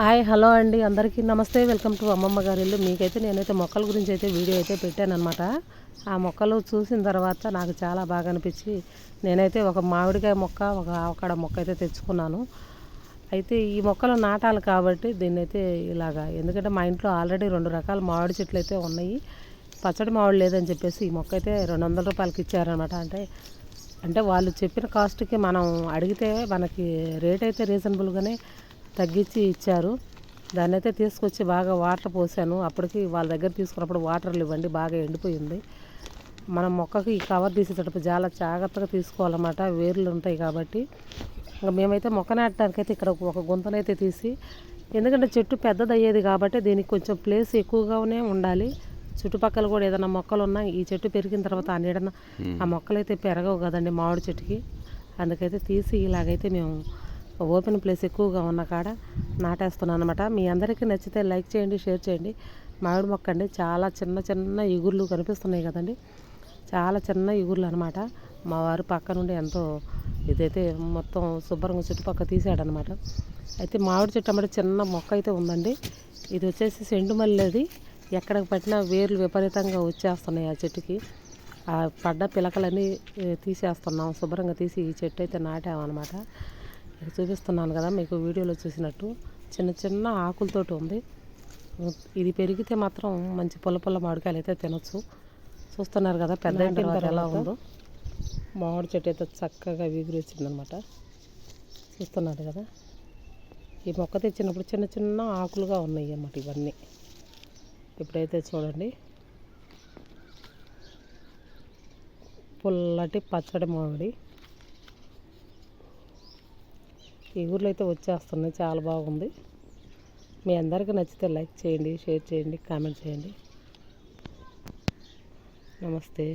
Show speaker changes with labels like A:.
A: Hi hello అండి, అందరికీ నమస్తే. వెల్కమ్ టు అమ్మమ్మ గారి ఇల్లు. మీకైతే నేనైతే మొక్కల గురించి అయితే వీడియో అయితే పెట్టాను అనమాట. ఆ మొక్కలు చూసిన తర్వాత నాకు చాలా బాగా అనిపించి నేనైతే ఒక మామిడికాయ మొక్క, ఒక ఆవకాడ మొక్క అయితే తెచ్చుకున్నాను. అయితే ఈ మొక్కలు నాటాలి కాబట్టి దీన్నైతే ఇలాగా, ఎందుకంటే మా ఇంట్లో ఆల్రెడీ 2 రకాల మామిడి చెట్లు అయితే ఉన్నాయి. పచ్చడి మామిడి లేదని చెప్పేసి ఈ మొక్క అయితే 200 రూపాయలకి ఇచ్చారనమాట. అంటే వాళ్ళు చెప్పిన కాస్ట్కి మనం అడిగితే మనకి రేట్ అయితే రీజనబుల్గానే తగ్గించి ఇచ్చారు. దాన్ని అయితే తీసుకొచ్చి బాగా వాటర్ పోసాను. అప్పటికి వాళ్ళ దగ్గర తీసుకున్నప్పుడు వాటర్లు ఇవ్వండి, బాగా ఎండిపోయింది. మనం మొక్కకి ఈ కవర్ తీసేటప్పుడు చాలా జాగ్రత్తగా తీసుకోవాలన్నమాట, వేర్లు ఉంటాయి కాబట్టి. ఇంకా మేమైతే మొక్క నాటడానికైతే ఇక్కడ ఒక గుంతనైతే తీసి, ఎందుకంటే చెట్టు పెద్దది అయ్యేది కాబట్టి దీనికి కొంచెం ప్లేస్ ఎక్కువగానే ఉండాలి. చుట్టుపక్కల కూడా ఏదైనా మొక్కలు ఉన్నా ఈ చెట్టు పెరిగిన తర్వాత ఆ నీడన ఆ మొక్కలు అయితే పెరగవు కదండి మామిడి చెట్టుకి. అందుకైతే తీసి ఇలాగైతే మేము ఓపెన్ ప్లేస్ ఎక్కువగా ఉన్న కాడ నాటేస్తున్నాను అనమాట. మీ అందరికీ నచ్చితే లైక్ చేయండి, షేర్ చేయండి. మామిడి మొక్క అండి, చాలా చిన్న చిన్న ఇగుర్లు కనిపిస్తున్నాయి కదండి, చాలా చిన్న ఇగుర్లు అనమాట. మా వారు పక్క నుండి ఎంతో ఇదైతే మొత్తం శుభ్రంగా చుట్టుపక్కల తీసాడనమాట. అయితే మామిడి చెట్టు అమ్మడి చిన్న మొక్క అయితే ఉందండి. ఇది వచ్చేసి సెండు మల్లెది. ఎక్కడికి పట్టినా వేర్లు విపరీతంగా వచ్చేస్తున్నాయి ఆ చెట్టుకి. ఆ పడ్డ పిలకలన్నీ తీసేస్తున్నాం, శుభ్రంగా తీసి ఈ చెట్టు అయితే నాటామన్నమాట. చూపిస్తున్నాను కదా మీకు వీడియోలో చూసినట్టు, చిన్న చిన్న ఆకులతోటి ఉంది. ఇది పెరిగితే మాత్రం మంచి పుల్ల పుల్ల మామిడికాయలు అయితే తినొచ్చు. చూస్తున్నారు కదా పెద్ద అయిన తర్వాత ఎలా ఉందో. మామిడి చెట్టు అయితే చక్కగా విగురొచ్చిందనమాట. చూస్తున్నారు కదా, ఈ మొక్క తెచ్చినప్పుడు చిన్న చిన్న ఆకులుగా ఉన్నాయి అన్నమాట ఇవన్నీ. ఇప్పుడైతే చూడండి, పుల్లటి పచ్చడి మామిడి ఈ ఊర్లో అయితే వచ్చేస్తున్నాయి. చాలా బాగుంది. మీ అందరికీ నచ్చితే లైక్ చేయండి, షేర్ చేయండి, కామెంట్ చేయండి. నమస్తే.